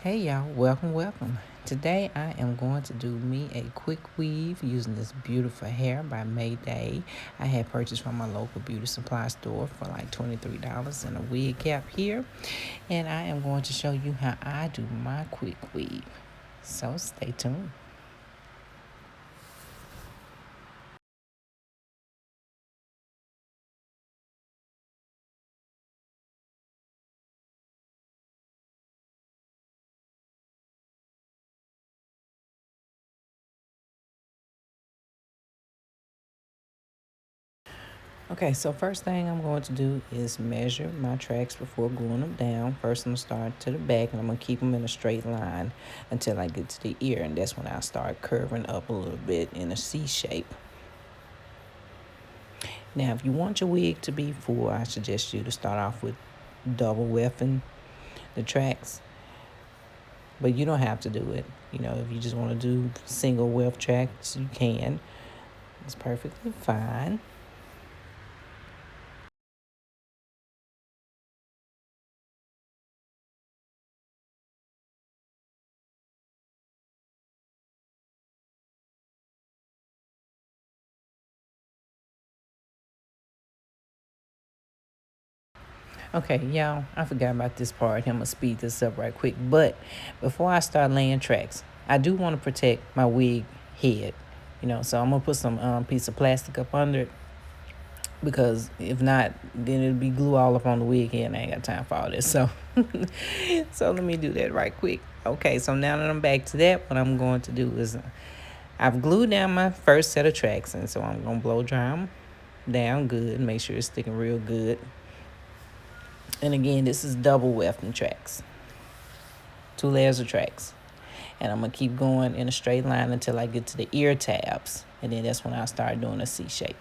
Hey y'all, welcome. Today I am going to do me a quick weave using this beautiful hair by Mayde. I had purchased from my local beauty supply store for like $23 and a wig cap here. And I am going to show you how I do my quick weave. So stay tuned. Okay, so first thing I'm going to do is measure my tracks before gluing them down. First, I'm going to start to the back, and I'm going to keep them in a straight line until I get to the ear, and that's when I start curving up a little bit in a C shape. Now, if you want your wig to be full, I suggest you to start off with double wefting the tracks, but you don't have to do it. If you just want to do single weft tracks, you can. It's perfectly fine. Okay, y'all, I forgot about this part. I'm going to speed this up right quick. But before I start laying tracks, I do want to protect my wig head. So I'm going to put some piece of plastic up under it, because if not, then it'll be glue all up on the wig head, and I ain't got time for all this. So, so let me do that right quick. Okay, so now that I'm back to that, what I'm going to do is I've glued down my first set of tracks, and so I'm going to blow dry them down good, make sure it's sticking real good. And again, this is double wefting tracks, 2 layers of tracks. And I'm going to keep going in a straight line until I get to the ear tabs. And then that's when I start doing a C shape.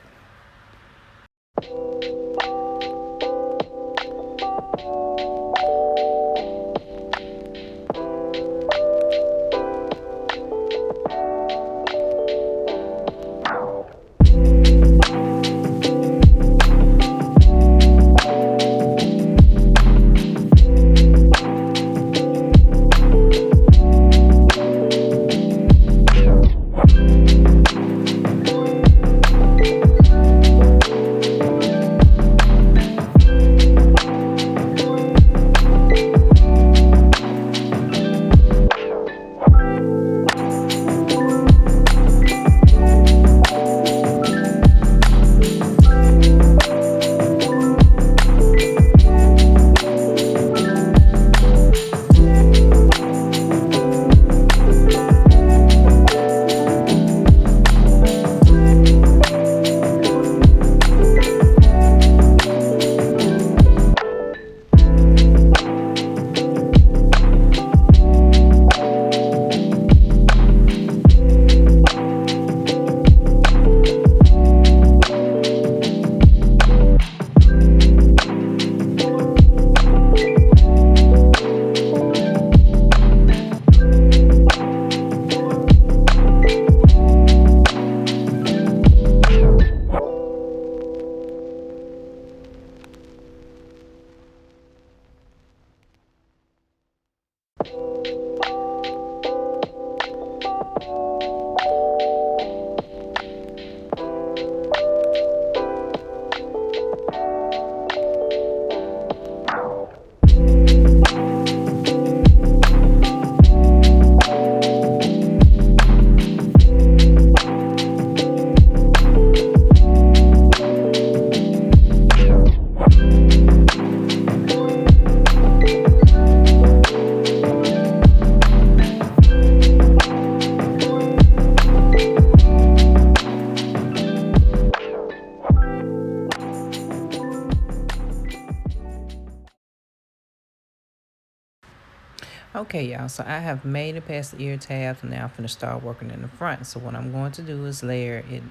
Okay, y'all, so I have made it past the ear tabs, and now I'm going to start working in the front. So what I'm going to do is layer it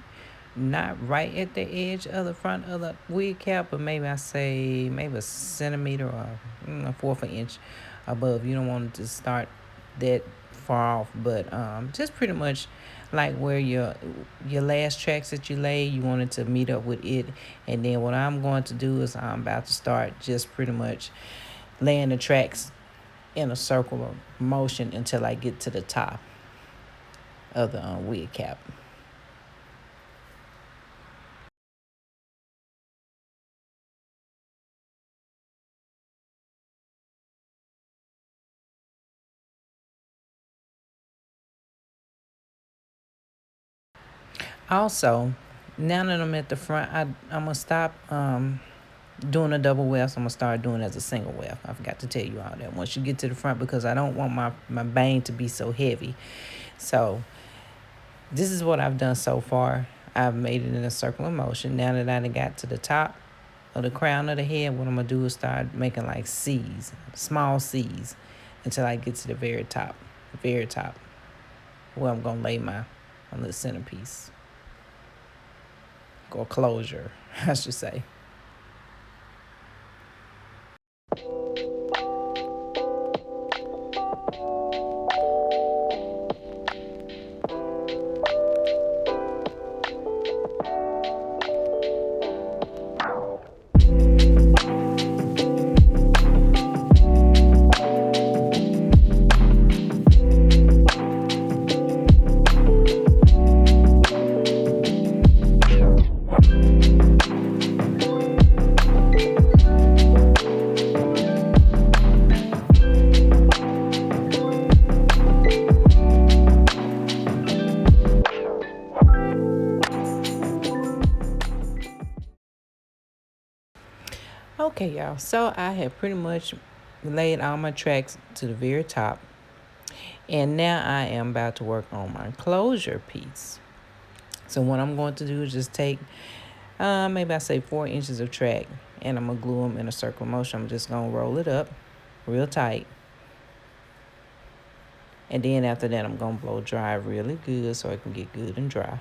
not right at the edge of the front of the wig cap, but maybe I say maybe a centimeter or a fourth of an inch above. You don't want it to start that far off, but just pretty much like where your last tracks that you lay, you want it to meet up with it. And then what I'm going to do is I'm about to start just pretty much laying the tracks in a circular motion until I get to the top of the wig cap. Also, now that I'm at the front, I'm gonna stop doing a double weft. I'm gonna start doing it as a single weft. I forgot to tell you all that. Once you get to the front, because I don't want my bang to be so heavy. So this is what I've done so far. I've made it in a circular motion. Now that I got to the top of the crown of the head, what I'm gonna do is start making like C's, small C's, until I get to the very top, where I'm gonna lay my little centerpiece or closure, I should say. Okay, y'all. So I have pretty much laid all my tracks to the very top. And now I am about to work on my closure piece. So what I'm going to do is just take, maybe I say 4 inches of track, and I'm going to glue them in a circular motion. I'm just going to roll it up real tight. And then after that, I'm going to blow dry really good so it can get good and dry.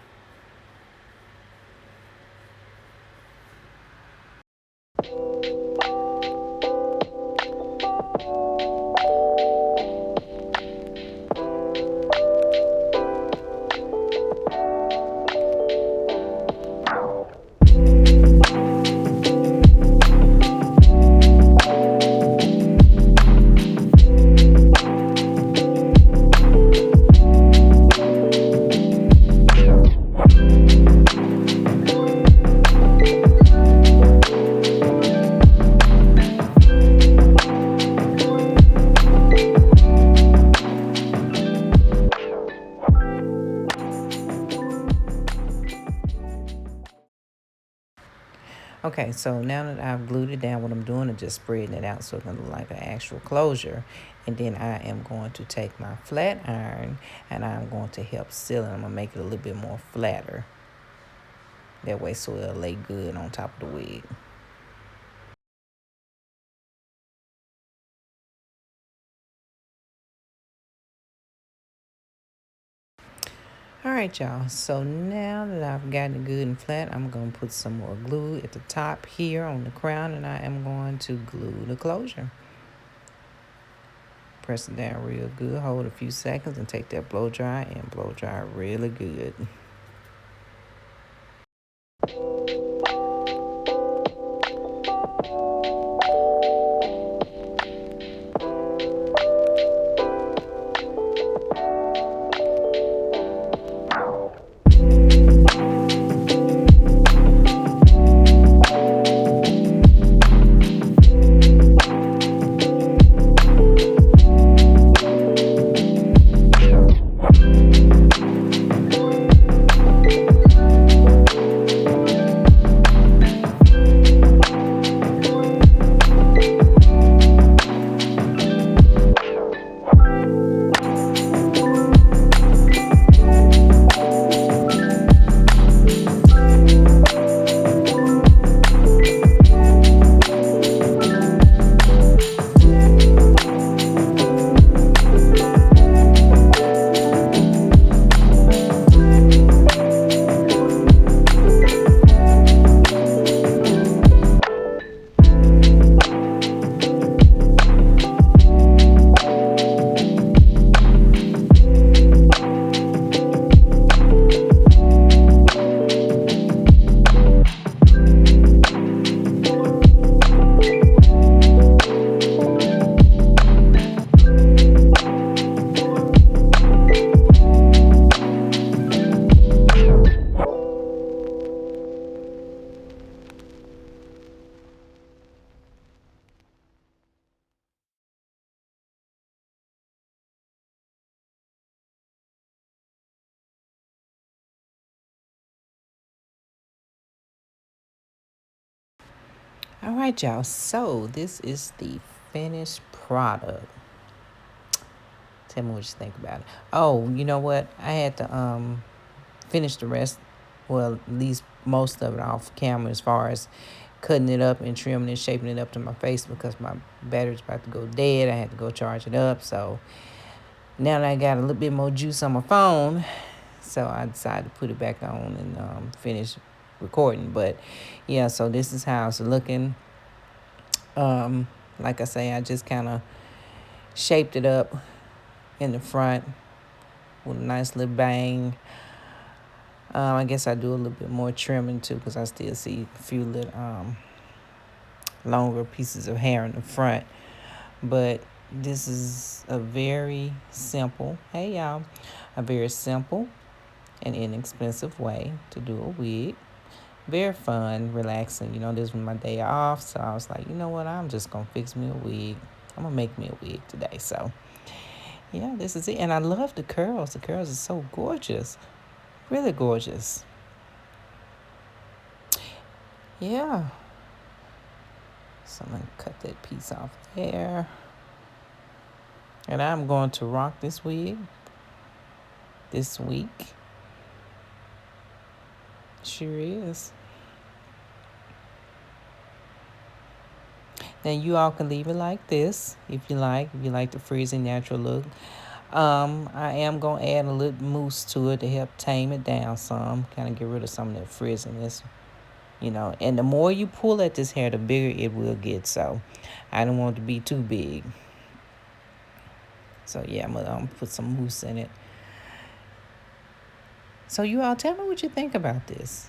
Okay, so now that I've glued it down, what I'm doing is just spreading it out so it's going to look like an actual closure. And then I am going to take my flat iron and I'm going to help seal it. I'm going to make it a little bit more flatter. That way so it'll lay good on top of the wig. Alright, y'all, so now that I've gotten it good and flat, I'm going to put some more glue at the top here on the crown, and I am going to glue the closure. Press it down real good, hold a few seconds, and take that blow dry and blow dry really good. All right, y'all. So this is the finished product. Tell me what you think about it. Oh, you know what? I had to finish the rest, well, at least most of it off camera as far as cutting it up and trimming it, shaping it up to my face because my battery's about to go dead. I had to go charge it up. So now that I got a little bit more juice on my phone, so I decided to put it back on and finish recording. But yeah, so this is how it's looking. Like I say, I just kind of shaped it up in the front with a nice little bang. I guess I do a little bit more trimming too because I still see a few little longer pieces of hair in the front. But this is a very simple, hey y'all, a very simple and inexpensive way to do a wig. Very fun, relaxing. You know, this was my day off, so I was like, you know what, I'm just gonna fix me a wig. I'm gonna make me a wig today. So yeah, this is it. And I love the curls. The curls are so gorgeous. Really gorgeous. Yeah. So I'm gonna cut that piece off there. And I'm going to rock this wig this week. Sure is. Now you all can leave it like this if you like. If you like the frizzy natural look. I am gonna add a little mousse to it to help tame it down some, kind of get rid of some of that frizziness, you know. And the more you pull at this hair, the bigger it will get. So I don't want it to be too big. So yeah, I'm gonna put some mousse in it. So you all tell me what you think about this.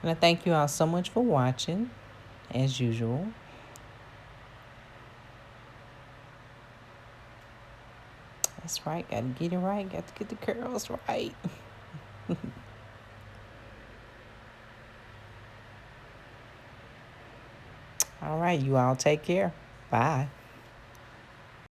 And I thank you all so much for watching, as usual. That's right. Got to get it right. Got to get the curls right. All right. You all take care. Bye.